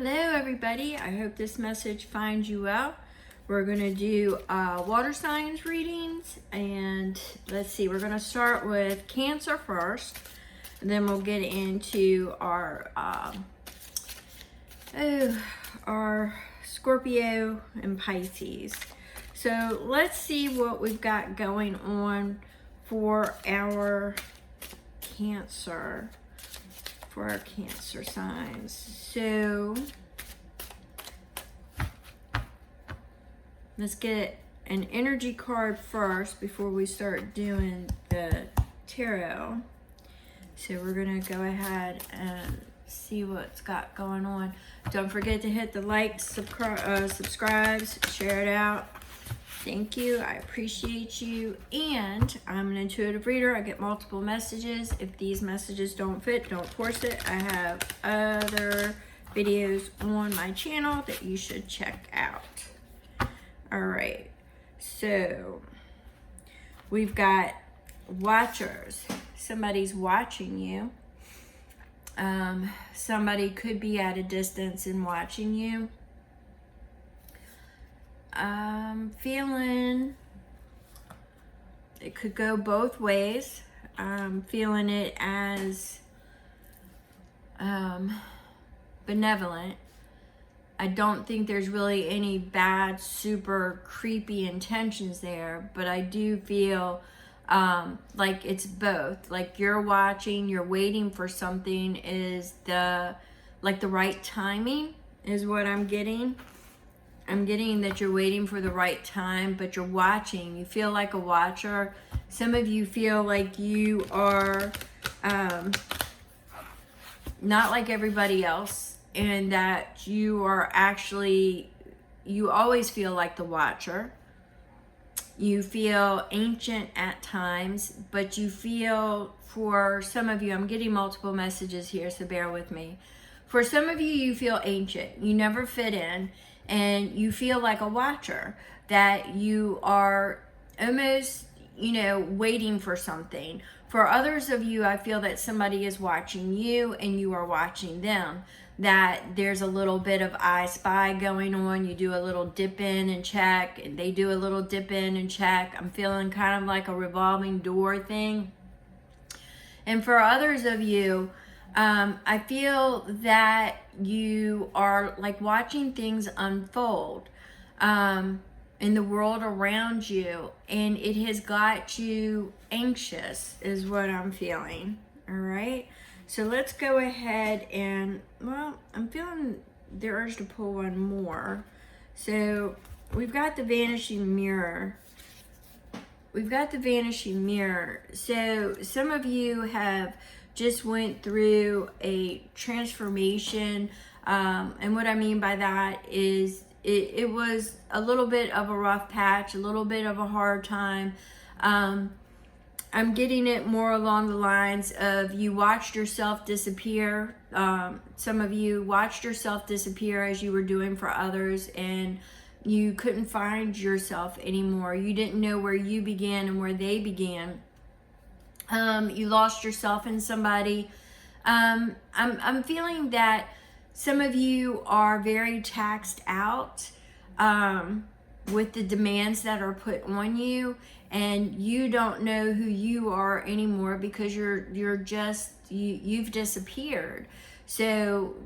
Hello everybody, I hope this message finds you well. We're going to do water signs readings, and let's see, we're going to start with Cancer first, and then we'll get into our Scorpio and Pisces. So let's see what we've got going on for our Cancer. For our Cancer signs. So let's get an energy card first before we start doing the tarot. So we're gonna go ahead and see what's got going on. Don't forget to hit the like, subscribes, share it out. Thank you, I appreciate you. And I'm an intuitive reader. I get multiple messages. If these messages don't fit, don't force it. I have other videos on my channel that you should check out. All right, so we've got watchers. Somebody's watching you. Somebody could be at a distance and watching you. I'm feeling it could go both ways. I'm feeling it as benevolent. I don't think there's really any bad, super creepy intentions there, but I do feel like it's both. Like you're watching, you're waiting for something, is the right timing is what I'm getting. I'm getting that you're waiting for the right time, but you're watching. You feel like a watcher. Some of you feel like you are not like everybody else, and that you are actually, you always feel like the watcher. You feel ancient at times, but you feel, for some of you, I'm getting multiple messages here, so bear with me. For some of you, you feel ancient. You never fit in. And you feel like a watcher, that you are almost, waiting for something. For others of you, I feel that somebody is watching you and you are watching them. That there's a little bit of I spy going on. You do a little dip in and check, and they do a little dip in and check. I'm feeling kind of like a revolving door thing. And for others of you, I feel that you are like watching things unfold in the world around you, and it has got you anxious is what I'm feeling. All right, so let's go ahead and, well, I'm feeling the urge to pull one more. So we've got the Vanishing Mirror. We've got the Vanishing Mirror. So some of you have just went through a transformation, and what I mean by that is it was a little bit of a rough patch, a little bit of a hard time. I'm getting it more along the lines of you watched yourself disappear. Some of you watched yourself disappear as you were doing for others, and you couldn't find yourself anymore. You didn't know where you began and where they began. You lost yourself in somebody. I'm feeling that some of you are very taxed out with the demands that are put on you, and you don't know who you are anymore because you've disappeared. So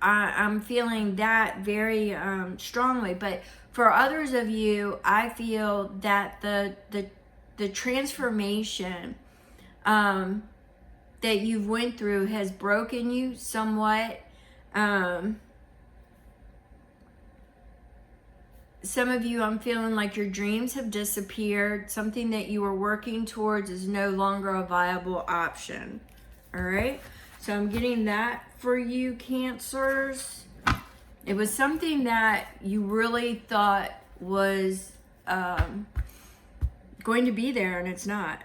I'm feeling that very strongly. But for others of you, I feel that the transformation that you've went through has broken you somewhat. Some of you, I'm feeling like your dreams have disappeared. Something that you were working towards is no longer a viable option. All right, so I'm getting that for you, Cancers. It was something that you really thought was going to be there, and it's not.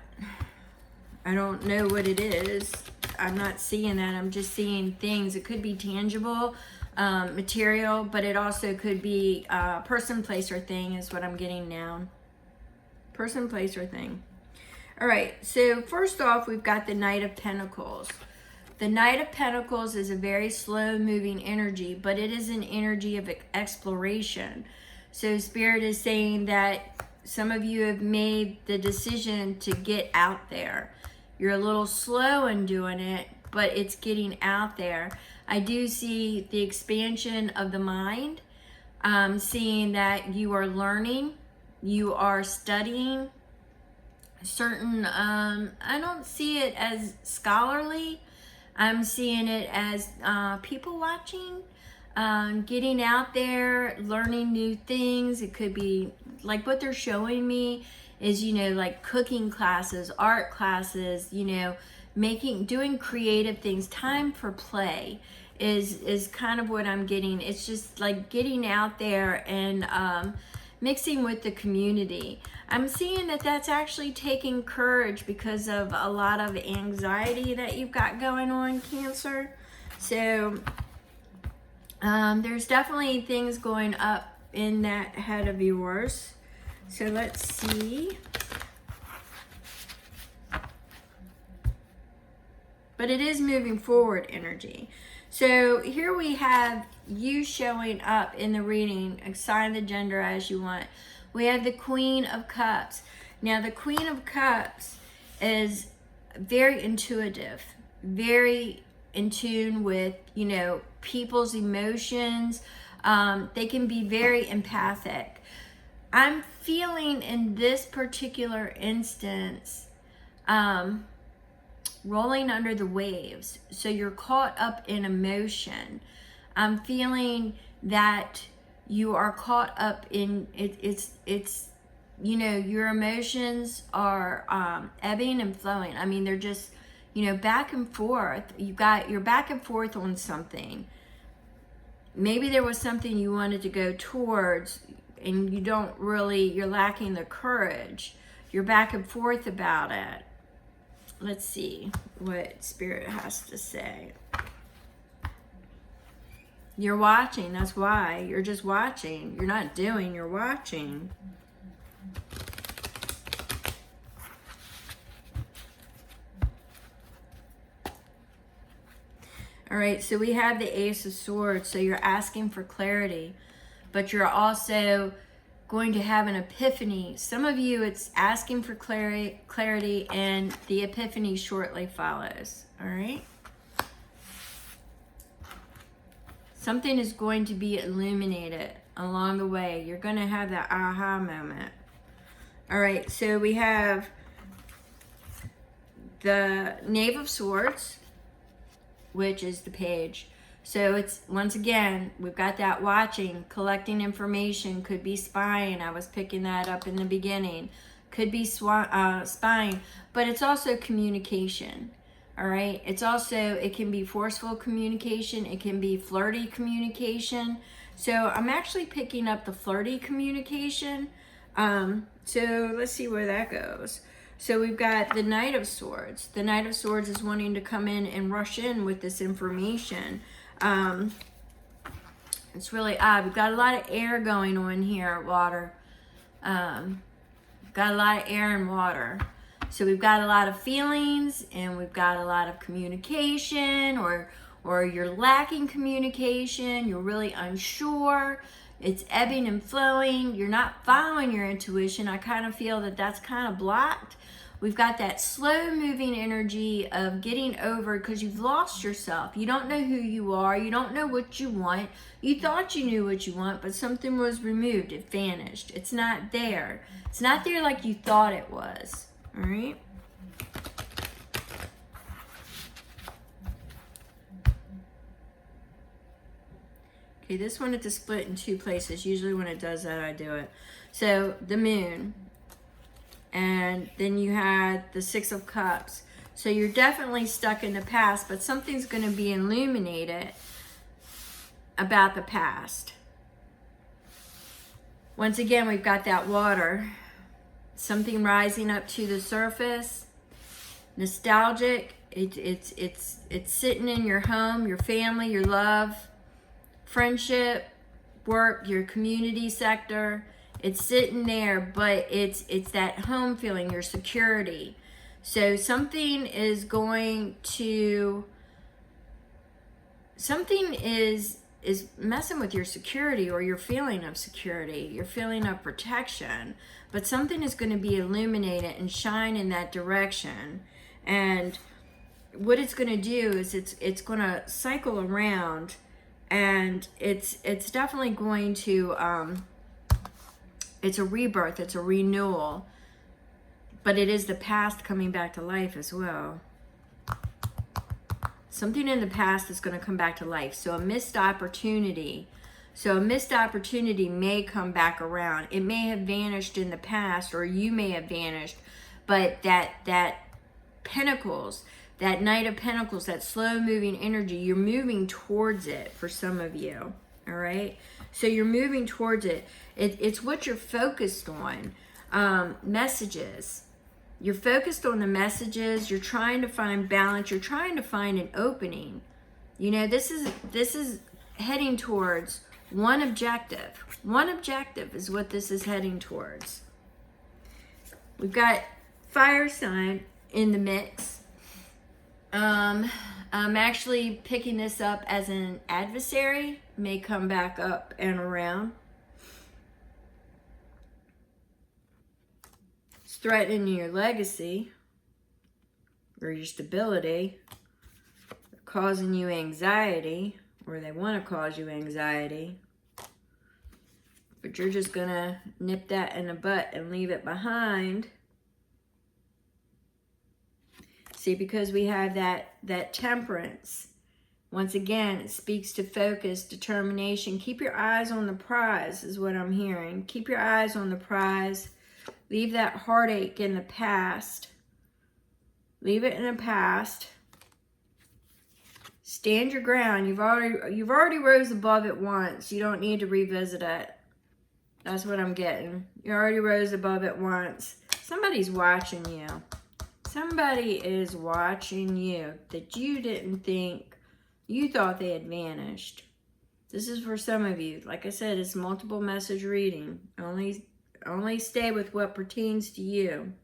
I don't know what it is. I'm not seeing that. I'm just seeing things. It could be tangible, material, but it also could be person, place, or thing is what I'm getting now. Person, place, or thing. All right, so first off, we've got the Knight of Pentacles. The Knight of Pentacles is a very slow moving energy, but it is an energy of exploration. So Spirit is saying that some of you have made the decision to get out there. You're a little slow in doing it, but it's getting out there. I do see the expansion of the mind, seeing that you are learning, you are studying certain, I don't see it as scholarly. I'm seeing it as people watching, getting out there, learning new things. It could be like what they're showing me is, you know, like cooking classes, art classes, you know, doing creative things. Time for play is kind of what I'm getting. It's just like getting out there and mixing with the community. I'm seeing that that's actually taking courage because of a lot of anxiety that you've got going on, Cancer. So there's definitely things going up in that head of yours. So let's see. But it is moving forward energy. So here we have you showing up in the reading. Assign the gender as you want. We have the Queen of Cups. Now the Queen of Cups is very intuitive, very in tune with, you know, people's emotions. They can be very empathic. I'm feeling in this particular instance, rolling under the waves. So you're caught up in emotion. I'm feeling that you are caught up in it. It's you know, your emotions are ebbing and flowing. I mean, they're just, you know, back and forth. You're back and forth on something. Maybe there was something you wanted to go towards and you're lacking the courage. You're back and forth about it. Let's see what Spirit has to say. You're watching, that's why. You're just watching. You're not doing, you're watching. All right, so we have the Ace of Swords. So you're asking for clarity, but you're also going to have an epiphany. Some of you, it's asking for clarity, and the epiphany shortly follows. All right. Something is going to be illuminated along the way. You're going to have that aha moment. All right, so we have the Knave of Swords, which is the Page. So it's, once again, we've got that watching, collecting information, could be spying. I was picking that up in the beginning. Could be spying, but it's also communication. All right. It's also, it can be forceful communication. It can be flirty communication. So I'm actually picking up the flirty communication. So let's see where that goes. So we've got the Knight of Swords. The Knight of Swords is wanting to come in and rush in with this information. It's really odd. We've got a lot of air going on here, water. Got a lot of air and water. So we've got a lot of feelings and we've got a lot of communication, or you're lacking communication, you're really unsure, it's ebbing and flowing, you're not following your intuition. I kind of feel that that's kind of blocked. We've got that slow moving energy of getting over because you've lost yourself. You don't know who you are. You don't know what you want. You thought you knew what you want, but something was removed. It vanished. It's not there. It's not there like you thought it was. All right. Okay, this one is split in two places. Usually when it does that, I do it. So the Moon. And then you had the Six of Cups. So you're definitely stuck in the past, but something's going to be illuminated about the past. Once again, we've got that water. Something rising up to the surface. Nostalgic. It's sitting in your home, your family, your love, friendship, work, your community sector. It's sitting there, but it's that home feeling, your security. So something is going to something is messing with your security or your feeling of security, your feeling of protection, but something is going to be illuminated and shine in that direction. And what it's going to do is it's going to cycle around, and it's definitely going to it's a rebirth, it's a renewal, but it is the past coming back to life as well. Something in the past is going to come back to life. So a missed opportunity. So a missed opportunity may come back around. It may have vanished in the past, or you may have vanished, but that Pentacles, that Knight of Pentacles, that slow moving energy, you're moving towards it for some of you. All right. So you're moving towards it. It's what you're focused on. Messages. You're focused on the messages. You're trying to find balance. You're trying to find an opening. You know, this is heading towards one objective. One objective is what this is heading towards. We've got fire sign in the mix. I'm actually picking this up as an adversary. May come back up and around. Threatening your legacy or your stability, causing you anxiety, or they want to cause you anxiety, but you're just gonna nip that in the butt and leave it behind. See, because we have that temperance, once again, it speaks to focus, determination. Keep your eyes on the prize is what I'm hearing. Keep your eyes on the prize. Leave that heartache in the past. Leave it in the past. Stand your ground. You've already rose above it once. You don't need to revisit it. That's what I'm getting. You already rose above it once. Somebody's watching you. Somebody is watching you that you didn't think, you thought they had vanished. This is for some of you. Like I said, it's multiple message reading. Only stay with what pertains to you.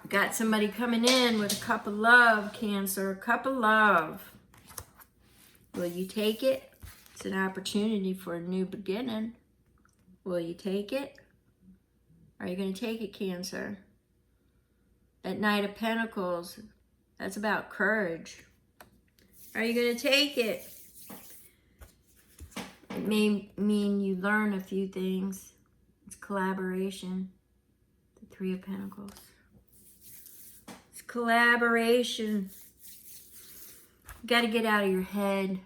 Got somebody coming in with a cup of love, Cancer. A cup of love. Will you take it? It's an opportunity for a new beginning. Will you take it? Are you going to take it, Cancer? That Knight of Pentacles, that's about courage. Are you going to take it? It may mean you learn a few things. It's collaboration. The Three of Pentacles. It's collaboration. You got to get out of your head.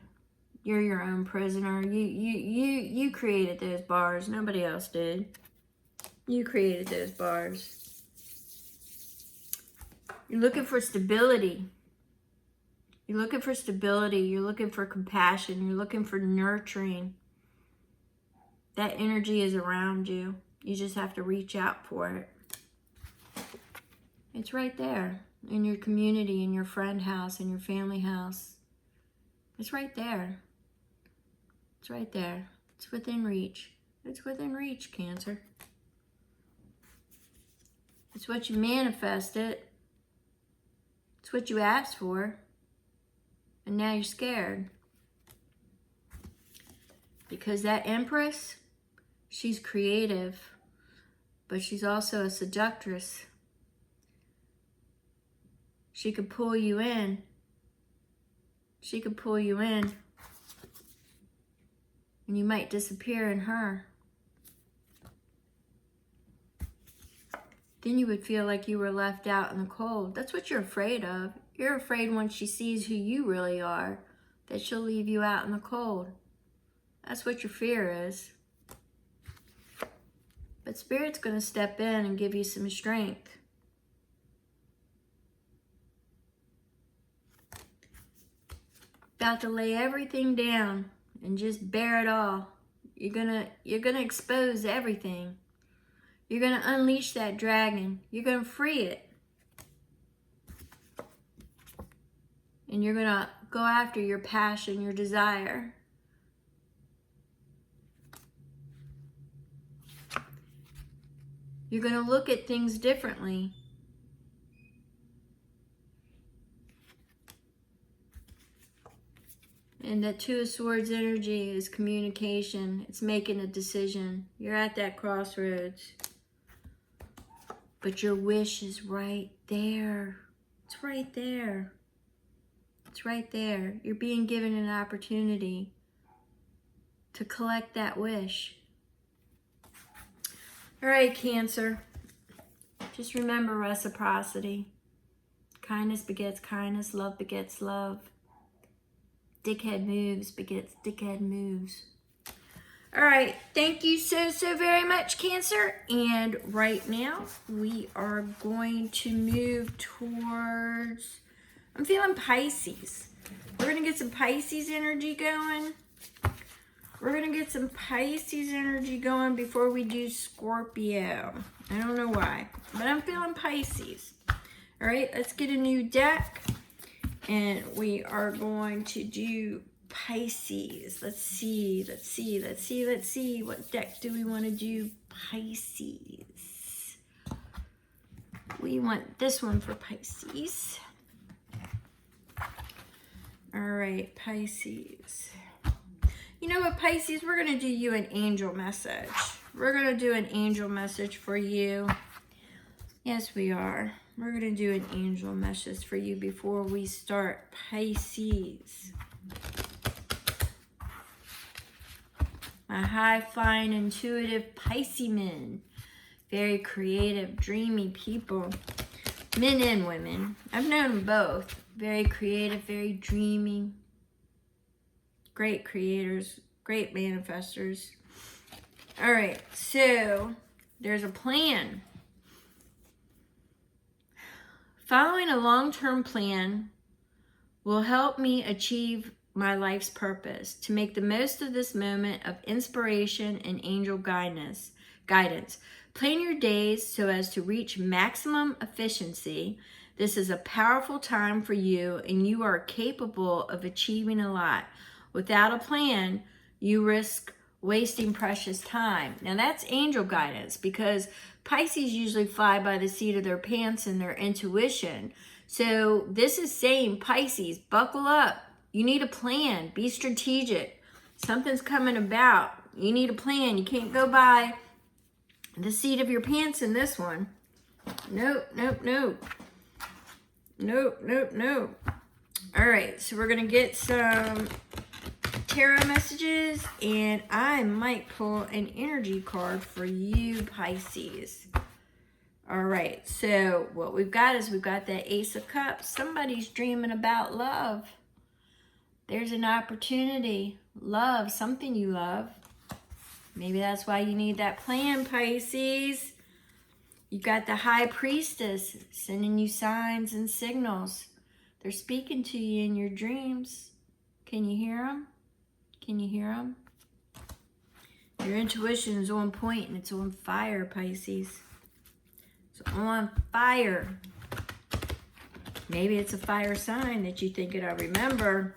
You're your own prisoner. You created those bars. Nobody else did. You created those bars. You're looking for stability. You're looking for stability. You're looking for compassion. You're looking for nurturing. That energy is around you. You just have to reach out for it. It's right there in your community, in your friend house, in your family house. It's right there. It's right there. It's within reach. It's within reach, Cancer. It's what you manifested. It's what you asked for. And now you're scared. Because that Empress, she's creative, but she's also a seductress. She could pull you in. She could pull you in. And you might disappear in her. Then you would feel like you were left out in the cold. That's what you're afraid of. You're afraid once she sees who you really are, that she'll leave you out in the cold. That's what your fear is. But Spirit's going to step in and give you some strength. About to lay everything down and just bear it all. You're gonna expose everything. You're gonna unleash that dragon. You're gonna free it. And you're gonna go after your passion, your desire. You're gonna look at things differently. And that Two of Swords energy is communication. It's making a decision. You're at that crossroads. But your wish is right there. It's right there. It's right there. You're being given an opportunity to collect that wish. All right, Cancer. Just remember reciprocity. Kindness begets kindness. Love begets love. Dickhead moves begets dickhead moves. All right, thank you so very much, Cancer. And right now, we are going to move towards, I'm feeling Pisces. We're going to get some Pisces energy going. We're going to get some Pisces energy going before we do Scorpio. I don't know why, but I'm feeling Pisces. All right, let's get a new deck. And we are going to do Pisces. Let's see. What deck do we want to do? Pisces. We want this one for Pisces. All right, Pisces. You know what, Pisces? We're going to do you an angel message. We're going to do an angel message for you. Yes, we are. We're going to do an angel message for you before we start, Pisces. My high-flying, intuitive Pisces-men. Very creative, dreamy people. Men and women. I've known them both. Very creative, very dreamy. Great creators, great manifestors. All right, so there's a plan. Following a long-term plan will help me achieve my life's purpose, to make the most of this moment of inspiration and angel guidance. Plan your days so as to reach maximum efficiency. This is a powerful time for you, and you are capable of achieving a lot. Without a plan, you risk wasting precious time. Now that's angel guidance, because Pisces usually fly by the seat of their pants and their intuition. So this is saying, Pisces, buckle up. You need a plan. Be strategic. Something's coming about. You need a plan. You can't go by the seat of your pants in this one. Nope. All right, so we're going to get some tarot messages, and I might pull an energy card for you, Pisces. All right, so what we've got is we've got that Ace of Cups. Somebody's dreaming about love. There's an opportunity. Love, something you love. Maybe that's why you need that plan, Pisces. You got the High Priestess sending you signs and signals. They're speaking to you in your dreams. Can you hear them? Can you hear them? Your intuition is on point and it's on fire, Pisces. It's on fire. Maybe it's a fire sign that you think it'll remember.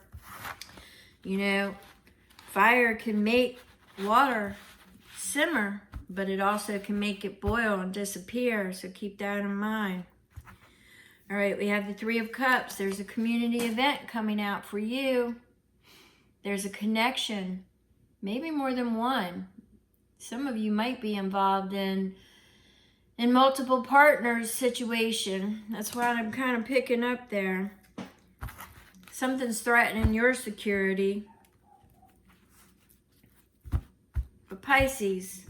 You know, fire can make water simmer, but it also can make it boil and disappear. So keep that in mind. All right, we have the Three of Cups. There's a community event coming out for you. There's a connection, maybe more than one. Some of you might be involved in multiple partners situation. That's what I'm kind of picking up there. Something's threatening your security. But Pisces,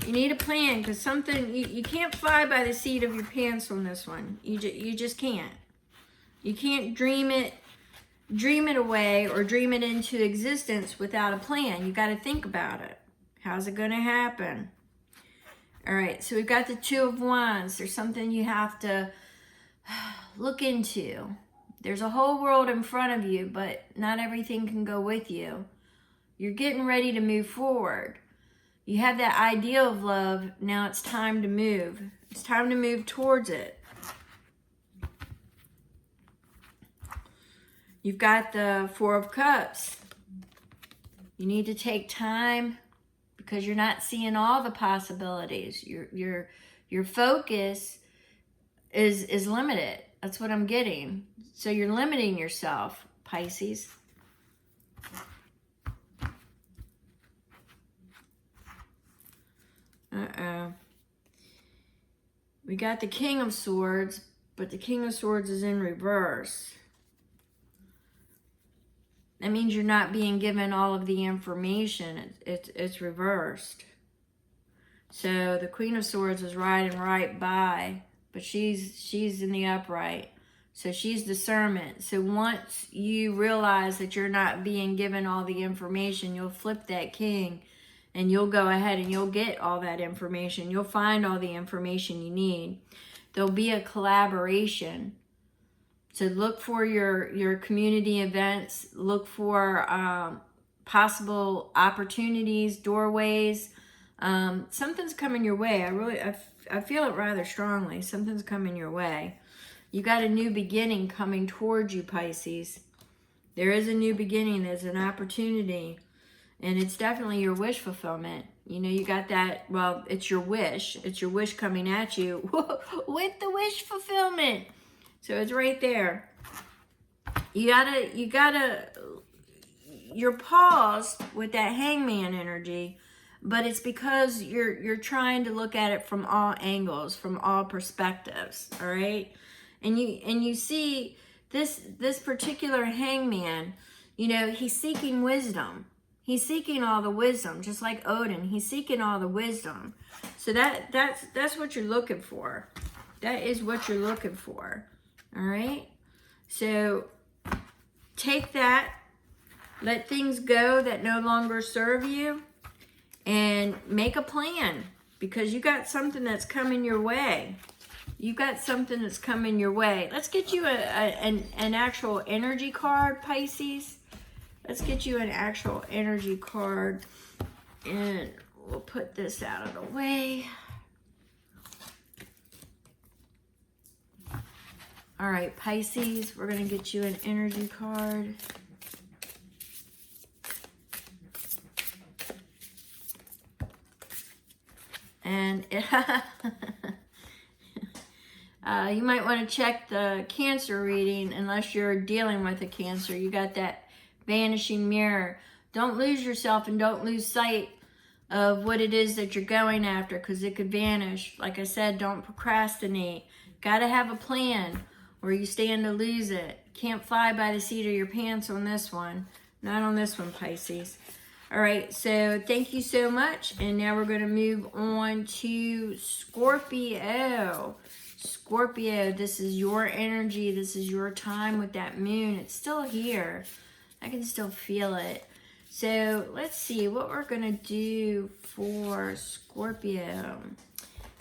you need a plan, because something, you can't fly by the seat of your pants on this one. You just can't. You can't dream it away or dream it into existence without a plan. You got to think about it. How's it going to happen? All right, so we've got the Two of Wands. There's something you have to look into. There's a whole world in front of you, but not everything can go with you. You're getting ready to move forward. You have that ideal of love. Now it's time to move. It's time to move towards it. You've got the Four of Cups. You need to take time because you're not seeing all the possibilities. Your focus is limited. That's what I'm getting. So you're limiting yourself, Pisces. Uh-oh. We got the King of Swords, but the King of Swords is in reverse. That means you're not being given all of the information. It's reversed. So the Queen of Swords is riding right by, but she's in the upright. So she's discernment. So once you realize that you're not being given all the information, you'll flip that king and you'll go ahead and you'll get all that information. You'll find all the information you need. There'll be a collaboration. So look for your community events. Look for possible opportunities, doorways. Something's coming your way. I feel it rather strongly. Something's coming your way. You got a new beginning coming towards you, Pisces. There is a new beginning. There's an opportunity. And it's definitely your wish fulfillment. You know, you got that, well, it's your wish. It's your wish coming at you with the wish fulfillment. So it's right there. You're paused with that hangman energy, but it's because you're trying to look at it from all angles, from all perspectives, all right? And you see this particular hangman, you know, he's seeking wisdom. He's seeking all the wisdom, just like Odin. He's seeking all the wisdom. So that's what you're looking for. That is what you're looking for. All right? So take that. Let things go that no longer serve you. And make a plan. Because you got something that's coming your way. You got something that's coming your way. Let's get you an actual energy card, Pisces. Let's get you an actual energy card. And we'll put this out of the way. All right, Pisces, we're going to get you an energy card. And it, you might want to check the Cancer reading unless you're dealing with a Cancer. You got that vanishing mirror. Don't lose yourself and don't lose sight of what it is that you're going after, because it could vanish. Like I said, don't procrastinate. Got to have a plan or you stand to lose it. Can't fly by the seat of your pants on this one. Not on this one, Pisces. All right, so thank you so much. And now we're going to move on to Scorpio. Scorpio, this is your energy. This is your time with that moon. It's still here. I can still feel it. So let's see what we're going to do for Scorpio.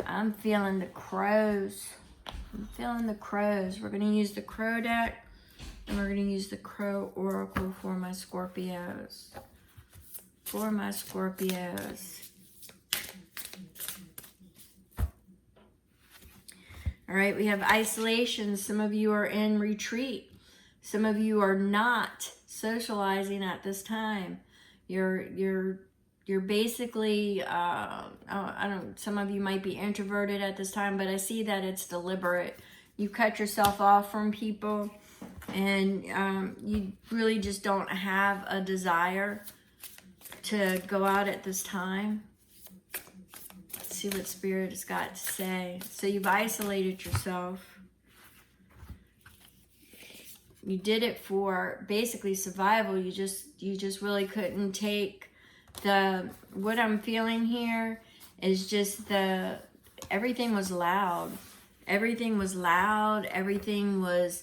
I'm feeling the crows. I'm feeling the crows. We're going to use the crow deck. And we're going to use the crow oracle for my Scorpios. For my Scorpios. All right, we have isolation. Some of you are in retreat. Some of you are not socializing at this time. You're basically some of you might be introverted at this time, but I see that it's deliberate. You cut yourself off from people, and you really just don't have a desire to go out at this time. Let's see what Spirit has got to say. So you've isolated yourself. You did it for basically survival. You just really couldn't take what I'm feeling here is just everything was loud. Everything was loud. Everything was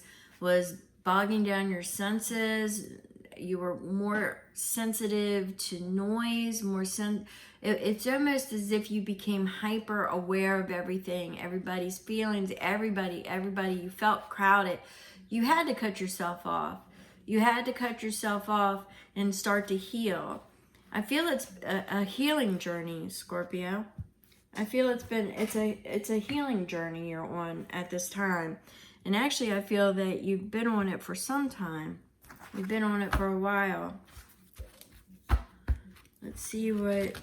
bogging down your senses. You were more sensitive to noise, it's almost as if you became hyper aware of everything, everybody's feelings, everybody, you felt crowded. You had to cut yourself off. You had to cut yourself off and start to heal. I feel it's a healing journey, Scorpio. I feel it's a healing journey you're on at this time. And actually, I feel that you've been on it for some time. You've been on it for a while. Let's see what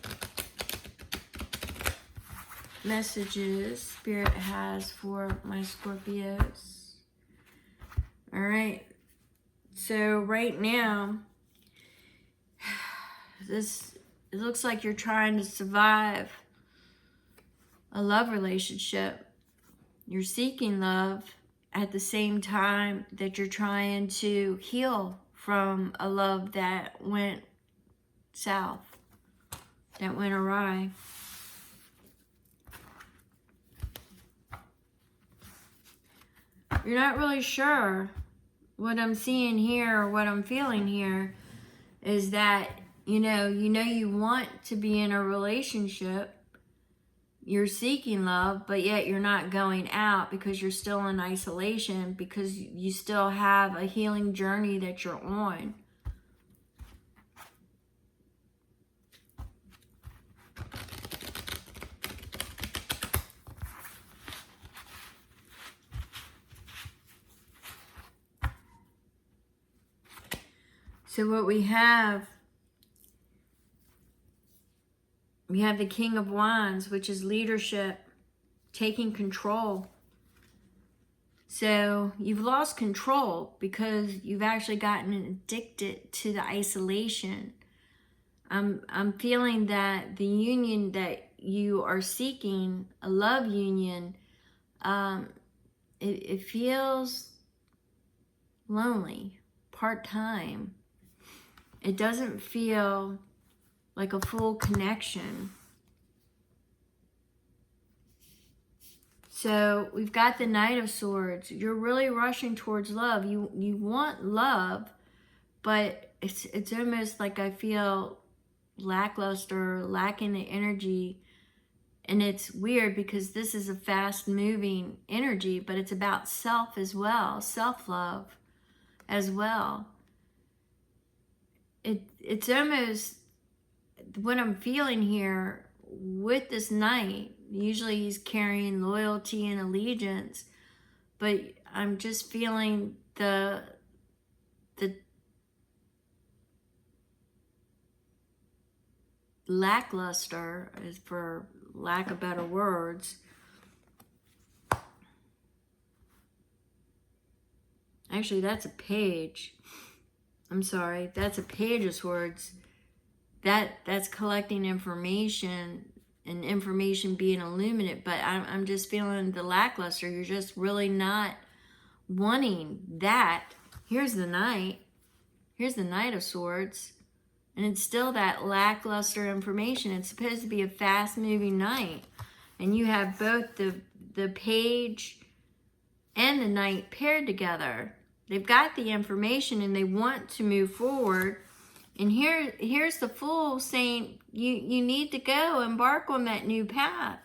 messages Spirit has for my Scorpios. All right, so right now, it looks like you're trying to survive. a love relationship. You're seeking love at the same time that you're trying to heal from a love that went south, that went awry. You're not really sure. What I'm seeing here, or what I'm feeling here, is that you know you want to be in a relationship. You're seeking love, but yet you're not going out because you're still in isolation, because you still have a healing journey that you're on. So what we have the King of Wands, which is leadership, taking control. So you've lost control because you've actually gotten addicted to the isolation. I'm feeling that the union that you are seeking, a love union, it feels lonely, part-time. It doesn't feel like a full connection. So we've got the Knight of Swords. You're really rushing towards love. You want love, but it's almost like I feel lackluster, lacking the energy. And it's weird because this is a fast-moving energy, but it's about self as well, self-love as well. It's almost what I'm feeling here with this knight. Usually he's carrying loyalty and allegiance, but I'm just feeling the lackluster, is for lack of better words. Actually, that's a page. I'm sorry, that's a Page of Swords. That's collecting information, and information being illuminate, but I'm just feeling the lackluster. You're just really not wanting that. Here's the Knight. Here's the Knight of Swords. And it's still that lackluster information. It's supposed to be a fast-moving Knight. And you have both the Page and the Knight paired together. They've got the information and they want to move forward. And here's the Fool saying, you need to go embark on that new path.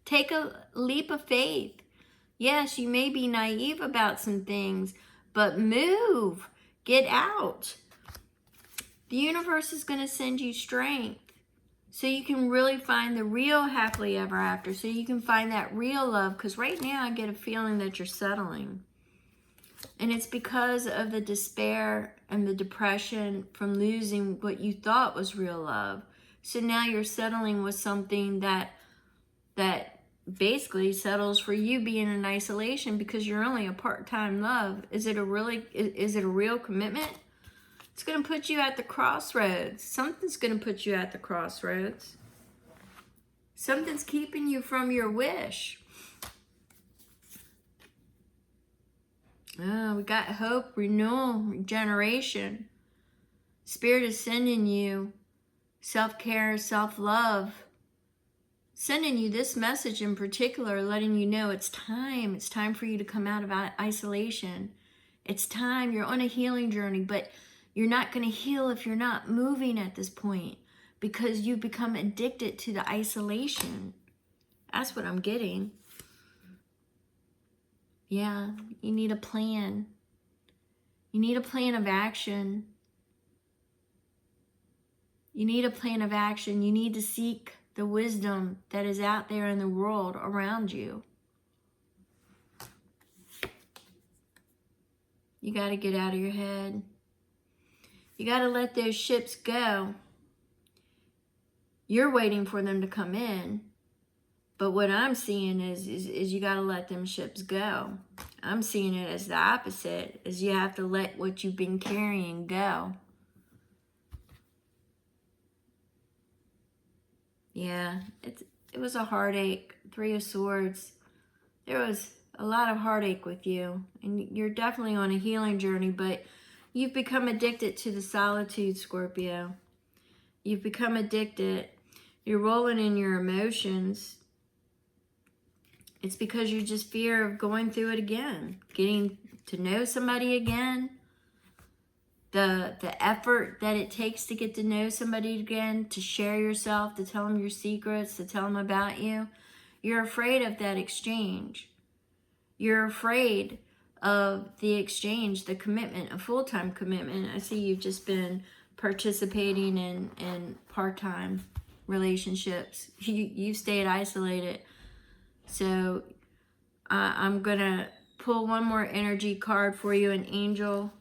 Take a leap of faith. Yes, you may be naive about some things, but move. Get out. The universe is going to send you strength so you can really find the real happily ever after, so you can find that real love. Because right now I get a feeling that you're settling. And it's because of the despair and the depression from losing what you thought was real love. So now you're settling with something that basically settles for you being in isolation because you're only a part-time love. Is it a real commitment? It's going to put you at the crossroads. Something's going to put you at the crossroads. Something's keeping you from your wish. Oh, we got hope, renewal, regeneration. Spirit is sending you self-care, self-love. Sending you this message in particular, letting you know it's time. It's time for you to come out of isolation. It's time. You're on a healing journey, but you're not going to heal if you're not moving at this point because you become addicted to the isolation. That's what I'm getting. Yeah, you need a plan. You need a plan of action. You need a plan of action. You need to seek the wisdom that is out there in the world around you. You got to get out of your head. You got to let those ships go. You're waiting for them to come in. But what I'm seeing is you got to let them ships go. I'm seeing it as the opposite, is you have to let what you've been carrying go. Yeah, It was a heartache. 3 of Swords. There was a lot of heartache with you. And you're definitely on a healing journey, but you've become addicted to the solitude, Scorpio. You've become addicted. You're rolling in your emotions. It's because you just fear of going through it again. Getting to know somebody again. The effort that it takes to get to know somebody again, to share yourself, to tell them your secrets, to tell them about you. You're afraid of that exchange. You're afraid of the exchange, the commitment, a full-time commitment. I see you've just been participating in part-time relationships. You've stayed isolated. So I'm going to pull one more energy card for you, an angel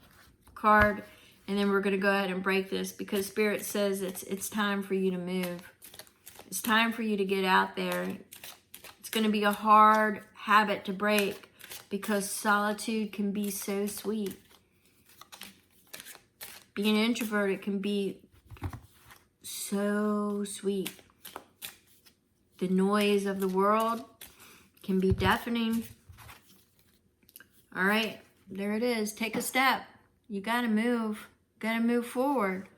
card. And then we're going to go ahead and break this because Spirit says it's time for you to move. It's time for you to get out there. It's going to be a hard habit to break because solitude can be so sweet. Being introverted can be so sweet. The noise of the world can be deafening. All right, there it is. Take a step. You got to move. Got to move forward.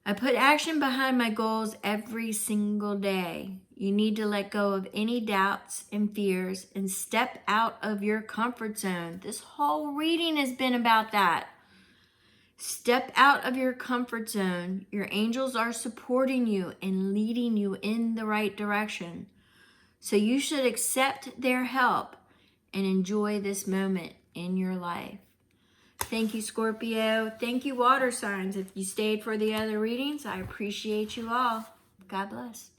I put action behind my goals every single day. You need to let go of any doubts and fears and step out of your comfort zone. This whole reading has been about that. Step out of your comfort zone. Your angels are supporting you and leading you in the right direction. So you should accept their help and enjoy this moment in your life. Thank you, Scorpio. Thank you, water signs. If you stayed for the other readings, I appreciate you all. God bless.